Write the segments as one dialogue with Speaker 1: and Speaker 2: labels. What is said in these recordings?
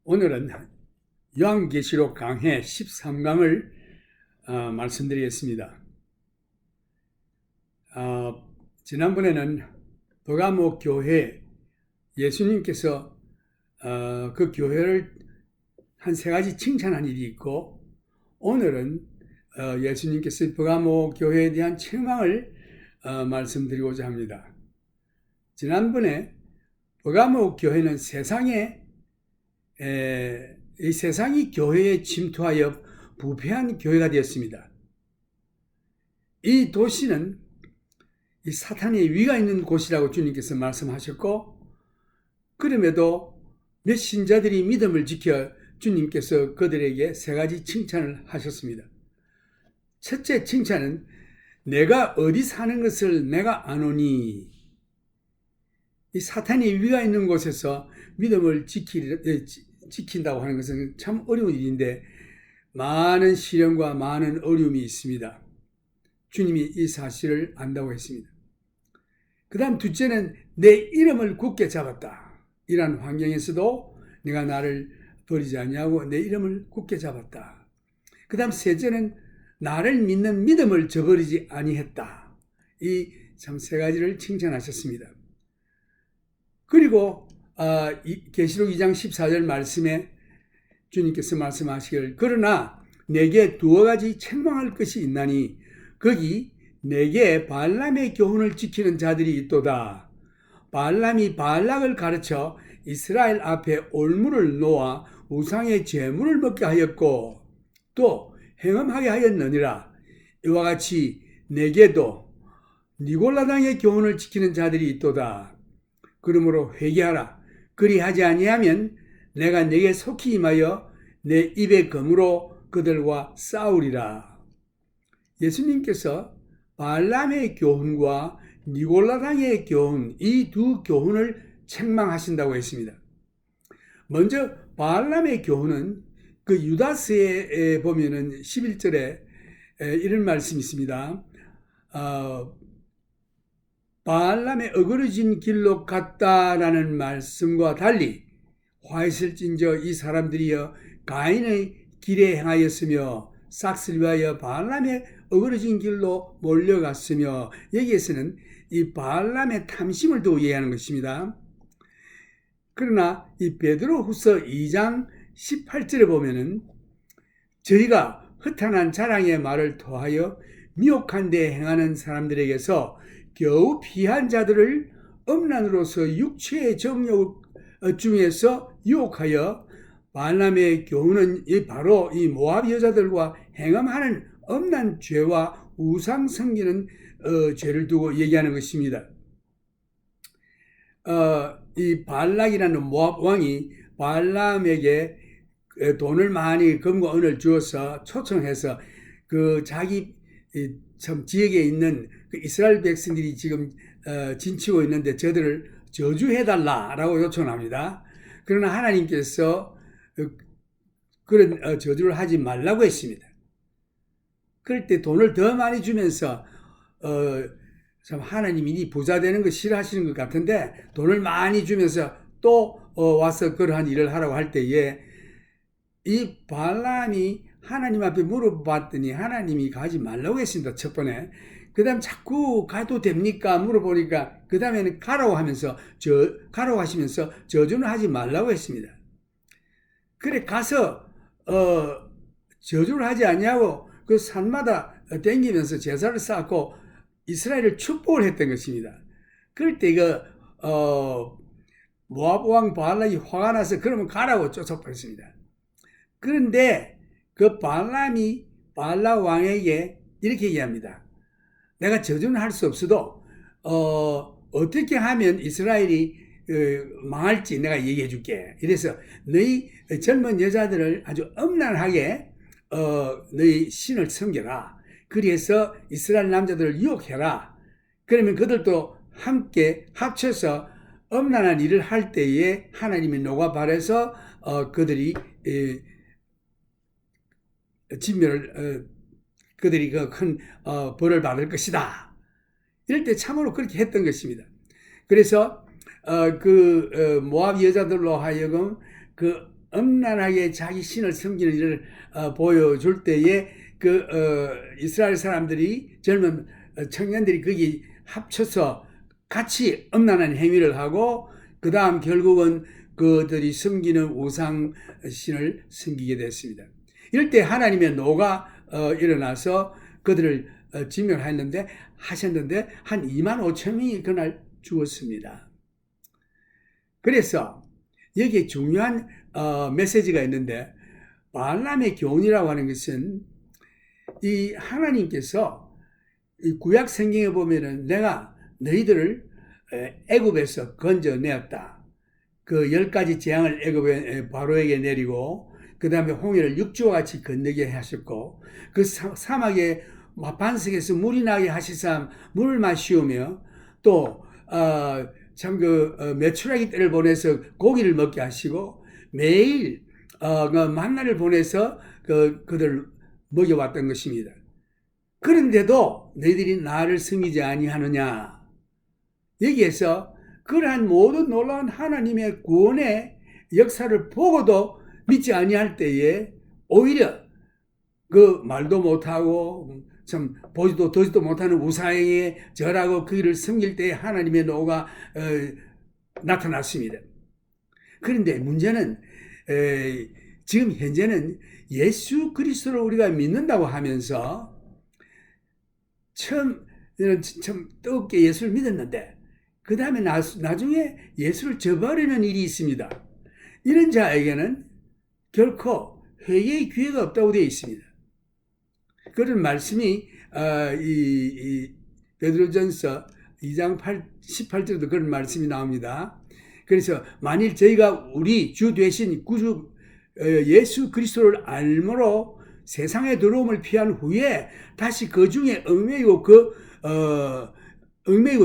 Speaker 1: 오늘은 요한계시록 강해 13강을 말씀드리겠습니다. 지난번에는 버가모 교회 예수님께서 그 교회를 한 세 가지 칭찬한 일이 있고, 오늘은 예수님께서 버가모 교회에 대한 책망을 말씀드리고자 합니다. 지난번에 버가모 교회는 이 세상이 교회에 침투하여 부패한 교회가 되었습니다. 이 도시는 이 사탄의 위가 있는 곳이라고 주님께서 말씀하셨고, 그럼에도 몇 신자들이 믿음을 지켜 주님께서 그들에게 세 가지 칭찬을 하셨습니다. 첫째 칭찬은 내가 어디 사는 것을 내가 아노니. 이 사탄의 위가 있는 곳에서 믿음을 지킨다고 하는 것은 참 어려운 일인데 많은 시련과 많은 어려움이 있습니다. 주님이 이 사실을 안다고 했습니다. 그 다음 둘째는 내 이름을 굳게 잡았다. 이런 환경에서도 내가 나를 버리지 않냐고 내 이름을 굳게 잡았다. 그 다음 셋째는 나를 믿는 믿음을 저버리지 아니했다. 이 참 세 가지를 칭찬하셨습니다. 그리고 계시록 2장 14절 말씀에 주님께서 말씀하시기를 그러나 내게 두어 가지 책망할 것이 있나니 거기 내게 발람의 교훈을 지키는 자들이 있도다. 발람이 발락을 가르쳐 이스라엘 앞에 올무를 놓아 우상의 제물을 먹게 하였고 또 행음하게 하였느니라. 이와 같이 내게도 니골라당의 교훈을 지키는 자들이 있도다. 그러므로 회개하라. 그리하지 아니하면 내가 네게 속히 임하여 내 입의 검으로 그들과 싸우리라. 예수님께서 발람의 교훈과 니골라당의 교훈, 이 두 교훈을 책망하신다고 했습니다. 먼저 발람의 교훈은 그 유다서에 보면은 11절에 이런 말씀이 있습니다. 발람의 어그러진 길로 갔다라는 말씀과 달리 화있을진저 이 사람들이여 가인의 길에 행하였으며 싹을 위하여 발람의 어그러진 길로 몰려갔으며, 여기에서는 이 발람의 탐심을 더 이해하는 것입니다. 그러나 이 베드로후서 2장 18절에 보면은 저희가 허탄한 자랑의 말을 토하여 미혹한 데 행하는 사람들에게서 겨우 피한 자들을 음란으로서 육체의 정욕 중에서 유혹하여 발람의 교훈은 바로 이 모압 여자들과 행함하는 엄난 죄와 우상 섬기는 죄를 두고 얘기하는 것입니다. 이 발락이라는 모압 왕이 발람에게 돈을 많이 금과 은을 주어서 초청해서 그 자기 참 지역에 있는 그 이스라엘 백성들이 지금 진치고 있는데 저들을 저주해달라라고 요청합니다. 그러나 하나님께서 그런 저주를 하지 말라고 했습니다. 그럴 때 돈을 더 많이 주면서 참 하나님이 이 부자 되는 거 싫어하시는 것 같은데 돈을 많이 주면서 또 와서 그러한 일을 하라고 할 때에 이 발람이 하나님 앞에 물어봤더니 하나님이 가지 말라고 했습니다. 첫 번에. 그 다음 자꾸 가도 됩니까? 물어보니까 그 다음에는 가라고 하시면서 저주는 하지 말라고 했습니다. 그래 가서 저주를 하지 않냐고 그 산마다 댕기면서 제사를 쌓고 이스라엘을 축복을 했던 것입니다. 그럴 때 모압 왕 발락이 화가 나서 그러면 가라고 쫓아버렸습니다. 그런데 그 발람이 발락 왕에게 이렇게 얘기합니다. 내가 저주는 할 수 없어도 어떻게 하면 이스라엘이 망할지 내가 얘기해 줄게. 이래서 너희 젊은 여자들을 아주 음란하게 너희 신을 섬겨라. 그래서 이스라엘 남자들을 유혹해라. 그러면 그들도 함께 합쳐서 음란한 일을 할 때에 하나님의 노가 발해서 그들이 그들이 그 큰 벌을 받을 것이다. 이럴 때 참으로 그렇게 했던 것입니다. 그래서 모압 여자들로 하여금 그 엄란하게 자기 신을 섬기는 일을 보여줄 때에 이스라엘 사람들이 젊은 청년들이 거기 합쳐서 같이 엄란한 행위를 하고 그 다음 결국은 그들이 섬기는 우상 신을 섬기게 됐습니다. 이럴 때 하나님의 노가 일어나서 그들을 진멸하셨는데 한 2만 5천 명이 그날 죽었습니다. 그래서 여기에 중요한 메시지가 있는데 발람의 교훈이라고 하는 것은 이 하나님께서 이 구약 성경에 보면은 내가 너희들을 애굽에서 건져내었다. 그 10가지 재앙을 애굽의 바로에게 내리고 그 다음에 홍해를 육지와 같이 건너게 하셨고 그 사막에 반석에서 물이 나게 하시사 물을 마시우며 또 메추라기 떼를 보내서 고기를 먹게 하시고 매일 만나를 보내서 그들을 먹여왔던 것입니다. 그런데도 너희들이 나를 섬기지 아니하느냐. 여기에서 그러한 모든 놀라운 하나님의 구원의 역사를 보고도 믿지 아니할 때에 오히려 그 말도 못하고 참 보지도 듣지도 못하는 우상에 절하고 그 일을 섬길 때에 하나님의 노가 나타났습니다. 그런데 문제는 지금 현재는 예수 그리스도를 우리가 믿는다고 하면서 처음 참 뜨겁게 예수를 믿었는데 그 다음에 나중에 예수를 저버리는 일이 있습니다. 이런 자에게는 결코 회개의 기회가 없다고 되어 있습니다. 그런 말씀이 베드로전서 2장 18절에도 그런 말씀이 나옵니다. 그래서 만일 저희가 우리 주 되신 구주 예수 그리스도를 알므로 세상의 더러움을 피한 후에 다시 그 중에 얽매이고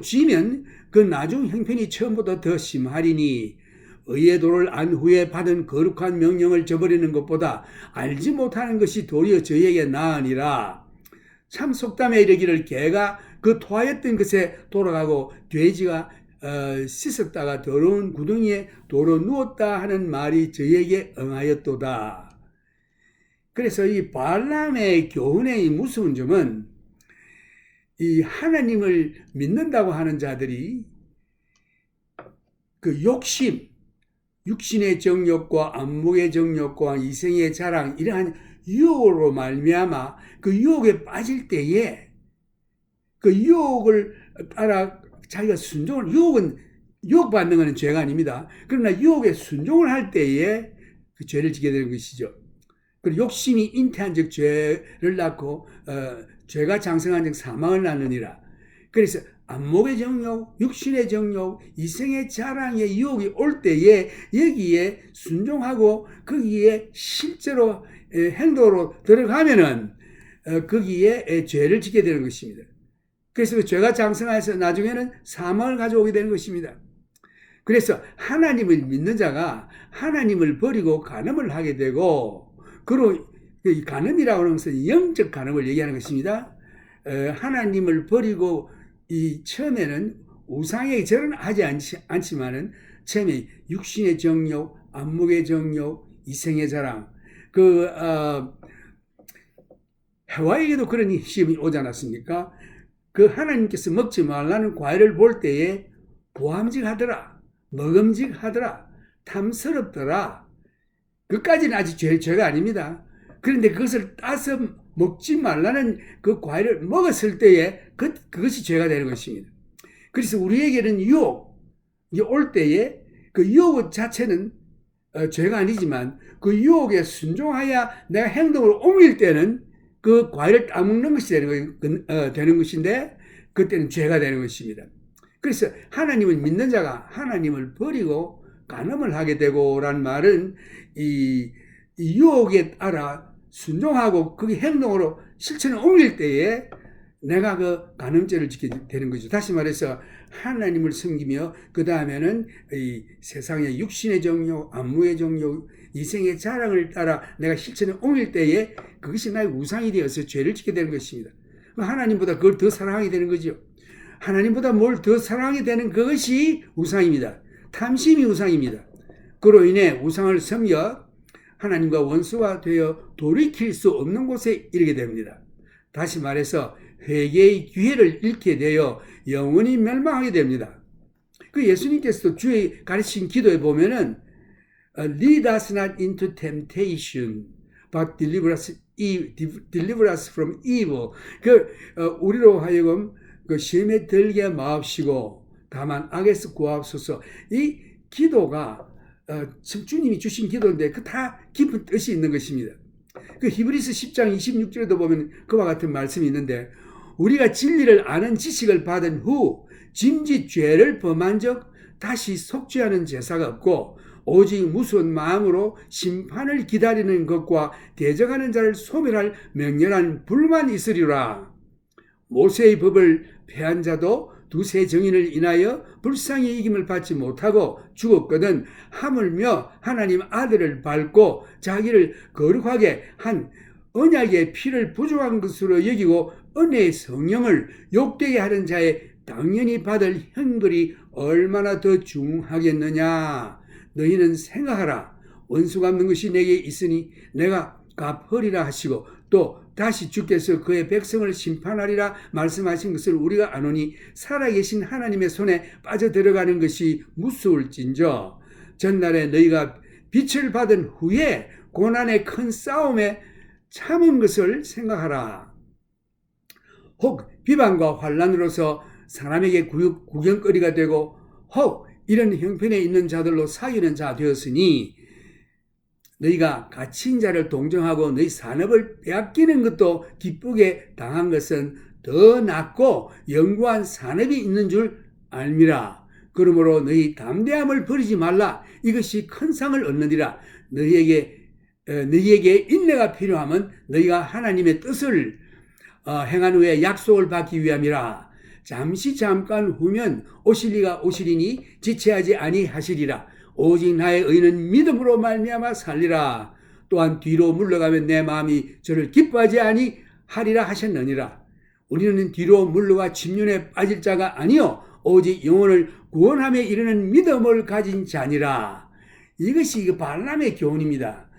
Speaker 1: 쥐면 그 나중 형편이 처음보다 더 심하리니 의의 도를 안 후에 받은 거룩한 명령을 저버리는 것보다 알지 못하는 것이 도리어 저희에게 나으니라. 참 속담에 이르기를 개가 그 토하였던 것에 돌아가고 돼지가 씻었다가 더러운 구덩이에 도로 누웠다 하는 말이 저희에게 응하였도다. 그래서 이 발람의 교훈의 이 무서운 점은 이 하나님을 믿는다고 하는 자들이 그 욕심, 육신의 정욕과 안목의 정욕과 이생의 자랑 이러한 유혹으로 말미암아 그 유혹에 빠질 때에 그 유혹을 따라 자기가 순종을 유혹받는 것은 죄가 아닙니다. 그러나 유혹에 순종을 할 때에 그 죄를 지게 되는 것이죠. 그리고 욕심이 잉태한 즉 죄를 낳고 죄가 장성한 즉 사망을 낳느니라. 그래서 안목의 정욕, 육신의 정욕, 이생의 자랑의 유혹이 올 때에 여기에 순종하고 거기에 실제로 행동으로 들어가면은 거기에 죄를 짓게 되는 것입니다. 그래서 그 죄가 장성해서 나중에는 사망을 가져오게 되는 것입니다. 그래서 하나님을 믿는 자가 하나님을 버리고 간음을 하게 되고, 그리고 간음이라고 하는 것은 영적 간음을 얘기하는 것입니다. 하나님을 버리고 처음에는 우상에 절은 하지 않지만은 처음에 육신의 정욕, 안목의 정욕, 이생의 자랑, 해와에게도 그런 시험이 오지 않았습니까? 그 하나님께서 먹지 말라는 과일을 볼 때에 보암직하더라, 먹음직하더라, 탐스럽더라. 그까지는 아직 죄가 아닙니다. 그런데 그것을 따서 먹지 말라는 그 과일을 먹었을 때에 그것이 죄가 되는 것입니다. 그래서 우리에게는 유혹이 올 때에 그 유혹 자체는 죄가 아니지만 그 유혹에 순종하여 내가 행동을 옮길 때는 그 과일을 따먹는 것이 되는 것인데 그때는 죄가 되는 것입니다. 그래서 하나님을 믿는 자가 하나님을 버리고 간음을 하게 되고라는 말은 이 유혹에 따라 순종하고 그 행동으로 실천을 옮길 때에 내가 그 간음죄를 짓게 되는 거죠. 다시 말해서 하나님을 섬기며 그 다음에는 이 세상의 육신의 정욕, 안무의 정욕, 이생의 자랑을 따라 내가 실천을 옮길 때에 그것이 나의 우상이 되어서 죄를 짓게 되는 것입니다. 하나님보다 그걸 더 사랑하게 되는 거죠. 하나님보다 뭘 더 사랑하게 되는 그것이 우상입니다. 탐심이 우상입니다. 그로 인해 우상을 섬겨 하나님과 원수가 되어 돌이킬 수 없는 곳에 이르게 됩니다. 다시 말해서 회개의 기회를 잃게 되어 영원히 멸망하게 됩니다. 그 예수님께서도 주의 가르친 기도에 보면은 Lead us not into temptation, but deliver us from evil. 우리로 하여금 그 시험에 들게 마옵시고 다만 악에서 구하옵소서. 이 기도가 주님이 주신 기도인데 그 다 깊은 뜻이 있는 것입니다. 그 히브리서 10장 26절에도 보면 그와 같은 말씀이 있는데 우리가 진리를 아는 지식을 받은 후 짐짓 죄를 범한 적 다시 속죄하는 제사가 없고 오직 무서운 마음으로 심판을 기다리는 것과 대적하는 자를 소멸할 맹렬한 불만 있으리라. 모세의 법을 폐한 자도 두세 정인을 인하여 불쌍히 이김을 받지 못하고 죽었거든 하물며 하나님 아들을 밟고 자기를 거룩하게 한 언약의 피를 부족한 것으로 여기고 은혜의 성령을 욕되게 하는 자의 당연히 받을 형벌이 얼마나 더 중하겠느냐. 너희는 생각하라. 원수 갚는 것이 내게 있으니 내가 갚으리라 하시고 또 다시 주께서 그의 백성을 심판하리라 말씀하신 것을 우리가 아노니 살아계신 하나님의 손에 빠져들어가는 것이 무서울진저 전날에 너희가 빛을 받은 후에 고난의 큰 싸움에 참은 것을 생각하라. 혹 비방과 환난으로서 사람에게 구경거리가 되고 혹 이런 형편에 있는 자들로 사귀는 자 되었으니 너희가 갇힌 자를 동정하고 너희 산업을 빼앗기는 것도 기쁘게 당한 것은 더 낫고 영구한 산업이 있는 줄 알미라. 그러므로 너희 담대함을 버리지 말라. 이것이 큰 상을 얻느니라. 너희에게 인내가 필요하면 너희가 하나님의 뜻을 행한 후에 약속을 받기 위함이라. 잠깐 후면 오실 이가 오시리니 지체하지 아니하시리라. 오직 나의 의는 믿음으로 말미암아 살리라. 또한 뒤로 물러가면 내 마음이 저를 기뻐하지 아니하리라 하셨느니라. 우리는 뒤로 물러가 침륜에 빠질 자가 아니요 오직 영혼을 구원함에 이르는 믿음을 가진 자니라. 이것이 발람의 교훈입니다.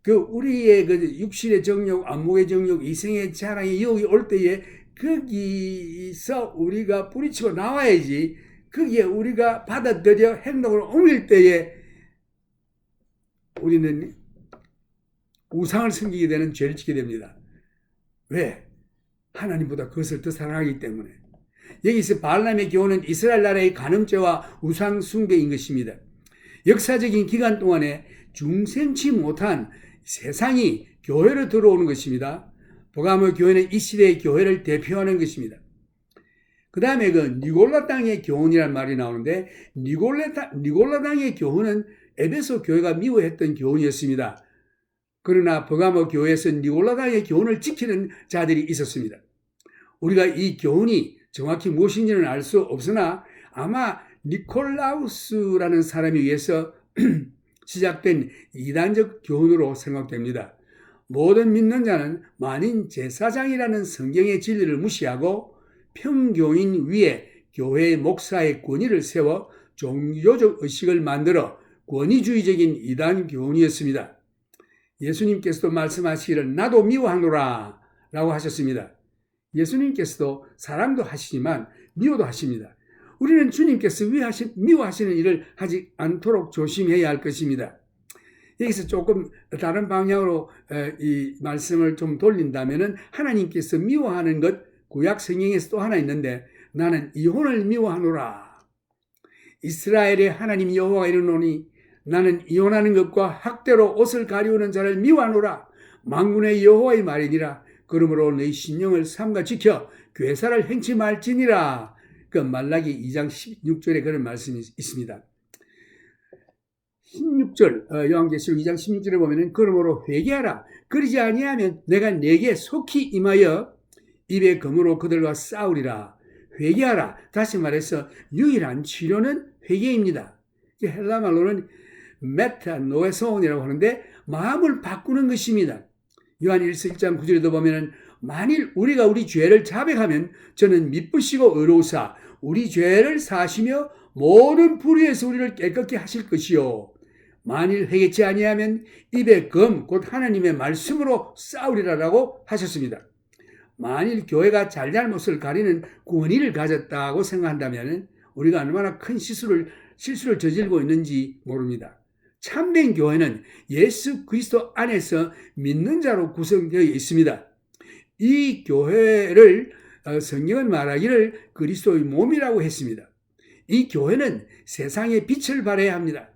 Speaker 1: 우리의 육신의 정욕, 안목의 정욕, 이생의 자랑이 여기 올 때에 거기서 우리가 뿌리치고 나와야지. 거기에 우리가 받아들여 행동을 옮길 때에 우리는 우상을 섬기게 되는 죄를 짓게 됩니다. 왜? 하나님보다 그것을 더 사랑하기 때문에. 여기서 발람의 교훈은 이스라엘 나라의 간음죄와 우상 숭배인 것입니다. 역사적인 기간 동안에 중생치 못한 세상이 교회로 들어오는 것입니다. 버가모 교회는 이 시대의 교회를 대표하는 것입니다. 그 다음에 니골라 땅의 교훈이라는 말이 나오는데 니골라 땅의 교훈은 에베소 교회가 미워했던 교훈이었습니다. 그러나 버가모 교회에서 니골라 땅의 교훈을 지키는 자들이 있었습니다. 우리가 이 교훈이 정확히 무엇인지는 알 수 없으나 아마 니콜라우스라는 사람에 의해서 시작된 이단적 교훈으로 생각됩니다. 모든 믿는 자는 만인 제사장이라는 성경의 진리를 무시하고 평교인 위에 교회의 목사의 권위를 세워 종교적 의식을 만들어 권위주의적인 이단 교훈이었습니다. 예수님께서도 말씀하시기를 나도 미워하노라 라고 하셨습니다. 예수님께서도 사랑도 하시지만 미워도 하십니다. 우리는 주님께서 미워하시는 일을 하지 않도록 조심해야 할 것입니다. 여기서 조금 다른 방향으로 이 말씀을 좀 돌린다면은 하나님께서 미워하는 것 구약 성경에서 또 하나 있는데 나는 이혼을 미워하노라. 이스라엘의 하나님 여호와가 이르노니 나는 이혼하는 것과 학대로 옷을 가리우는 자를 미워하노라. 만군의 여호와의 말이니라. 그러므로 너희 신령을 삼가 지켜 괴사를 행치 말지니라. 그 말라기 2장 16절에 그런 말씀이 있습니다. 16절 요한계시록 2장 16절에 보면은 그러므로 회개하라. 그러지 아니하면 내가 네게 속히 임하여 입의 검으로 그들과 싸우리라. 회개하라. 다시 말해서 유일한 치료는 회개입니다. 헬라 말로는 메타노에소온이라고 하는데 마음을 바꾸는 것입니다. 요한 1장 9절에도 보면은 만일 우리가 우리 죄를 자백하면 저는 미쁘시고 의로우사 우리 죄를 사시며 모든 불의에서 우리를 깨끗게 하실 것이요 만일 회개치 아니하면 입에 검 곧 하나님의 말씀으로 싸우리라라고 하셨습니다. 만일 교회가 잘잘못을 가리는 권위를 가졌다고 생각한다면 우리가 얼마나 큰 실수를 저질고 있는지 모릅니다. 참된 교회는 예수 그리스도 안에서 믿는 자로 구성되어 있습니다. 이 교회를 성경은 말하기를 그리스도의 몸이라고 했습니다. 이 교회는 세상에 빛을 발해야 합니다.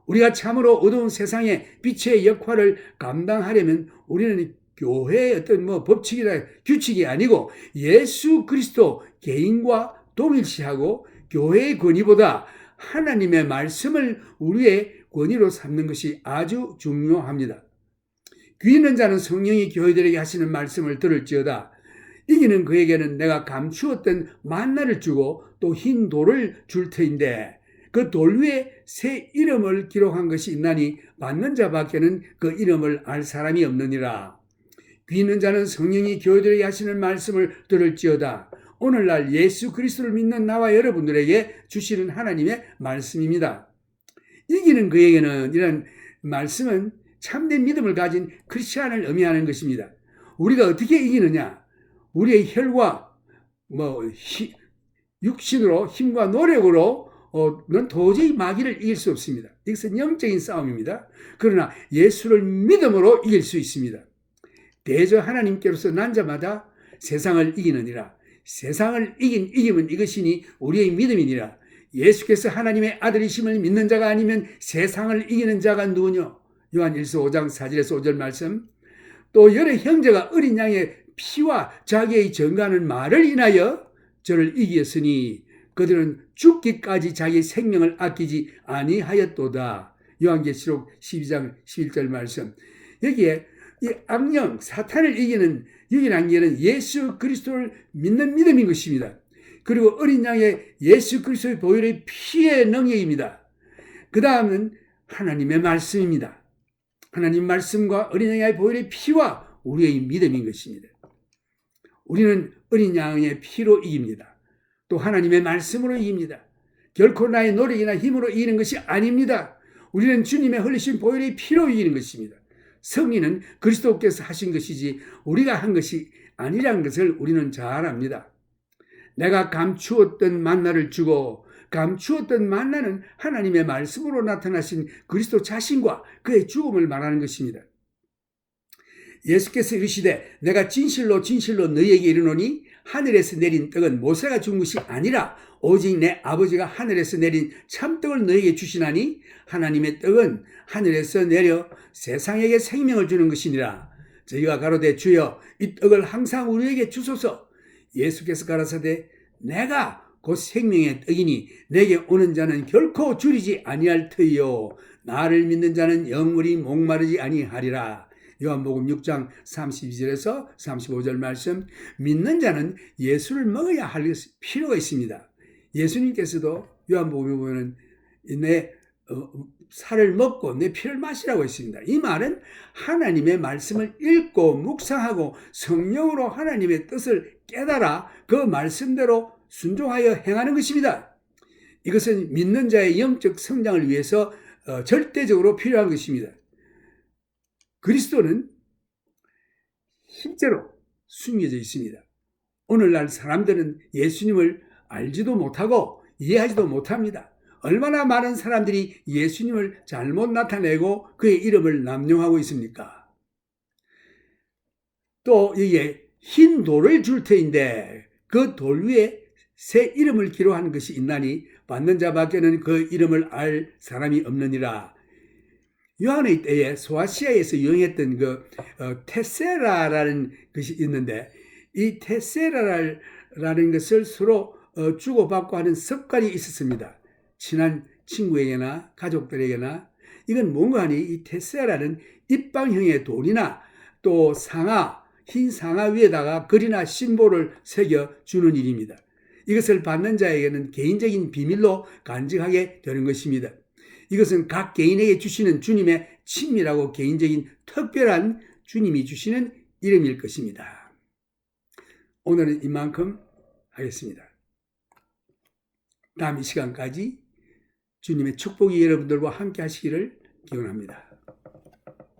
Speaker 1: 우리가 참으로 어두운 세상의 빛의 역할을 감당하려면 우리는 교회의 어떤 법칙이나 규칙이 아니고 예수 그리스도 개인과 동일시하고 교회의 권위보다 하나님의 말씀을 우리의 권위로 삼는 것이 아주 중요합니다. 귀 있는 자는 성령이 교회들에게 하시는 말씀을 들을지어다. 이기는 그에게는 내가 감추었던 만나를 주고 또 흰 돌을 줄 터인데 그 돌 위에 새 이름을 기록한 것이 있나니 받는 자밖에는 그 이름을 알 사람이 없느니라. 귀 있는 자는 성령이 교회들에게 하시는 말씀을 들을지어다. 오늘날 예수 그리스도를 믿는 나와 여러분들에게 주시는 하나님의 말씀입니다. 이기는 그에게는 이런 말씀은 참된 믿음을 가진 크리스찬을 의미하는 것입니다. 우리가 어떻게 이기느냐? 우리의 혈과 육신으로 힘과 노력으로는 도저히 마귀를 이길 수 없습니다. 이것은 영적인 싸움입니다. 그러나 예수를 믿음으로 이길 수 있습니다. 대저 하나님께로서 난 자마다 세상을 이기느니라. 세상을 이기면 이것이니 우리의 믿음이니라. 예수께서 하나님의 아들이심을 믿는 자가 아니면 세상을 이기는 자가 누구뇨? 요한일서 5장 4절에서 5절 말씀. 또 여러 형제가 어린 양의 피와 자기의 정가하는 말을 인하여 저를 이기었으니 그들은 죽기까지 자기 생명을 아끼지 아니하였도다. 요한계시록 12장 11절 말씀. 여기에 이 악령 사탄을 이기는 유일한 길은 예수 그리스도를 믿는 믿음인 것입니다. 그리고 어린 양의 예수 그리스도의 보혈의 피의 능력입니다. 그 다음은 하나님의 말씀입니다. 하나님 말씀과 어린 양의 보혈의 피와 우리의 믿음인 것입니다. 우리는 어린 양의 피로 이깁니다. 또 하나님의 말씀으로 이깁니다. 결코 나의 노력이나 힘으로 이기는 것이 아닙니다. 우리는 주님의 흘리신 보혈의 피로 이기는 것입니다. 승리는 그리스도께서 하신 것이지 우리가 한 것이 아니라는 것을 우리는 잘 압니다. 내가 감추었던 만나를 주고 감추었던 만나는 하나님의 말씀으로 나타나신 그리스도 자신과 그의 죽음을 말하는 것입니다. 예수께서 이르시되 내가 진실로 진실로 너희에게 이르노니 하늘에서 내린 떡은 모세가 준 것이 아니라 오직 내 아버지가 하늘에서 내린 참떡을 너희에게 주시나니 하나님의 떡은 하늘에서 내려 세상에게 생명을 주는 것이니라. 저희가 가로되 주여 이 떡을 항상 우리에게 주소서. 예수께서 가라사대 내가 곧 생명의 떡이니 내게 오는 자는 결코 줄이지 아니할 터이요 나를 믿는 자는 영원히 목마르지 아니하리라. 요한복음 6장 32절에서 35절 말씀. 믿는 자는 예수를 먹어야 할 필요가 있습니다. 예수님께서도 요한복음에 보면 내 살을 먹고 내 피를 마시라고 했습니다. 이 말은 하나님의 말씀을 읽고 묵상하고 성령으로 하나님의 뜻을 깨달아 그 말씀대로 순종하여 행하는 것입니다. 이것은 믿는 자의 영적 성장을 위해서 절대적으로 필요한 것입니다. 그리스도는 실제로 숨겨져 있습니다. 오늘날 사람들은 예수님을 알지도 못하고 이해하지도 못합니다. 얼마나 많은 사람들이 예수님을 잘못 나타내고 그의 이름을 남용하고 있습니까? 또 여기에 흰 돌을 줄 터인데 그 돌 위에 새 이름을 기록한 것이 있나니 받는 자밖에는 그 이름을 알 사람이 없느니라. 요한의 때에 소아시아에서 유행했던 그 테세라라는 것이 있는데 이 테세라라는 것을 서로 주고받고 하는 습관이 있었습니다. 친한 친구에게나 가족들에게나. 이건 뭔가 하니 이 테세라는 입방형의 돌이나 또 상아, 흰 상아 위에다가 글이나 심볼을 새겨 주는 일입니다. 이것을 받는 자에게는 개인적인 비밀로 간직하게 되는 것입니다. 이것은 각 개인에게 주시는 주님의 친밀하고 개인적인 특별한 주님이 주시는 이름일 것입니다. 오늘은 이만큼 하겠습니다. 다음 이 시간까지 주님의 축복이 여러분들과 함께 하시기를 기원합니다.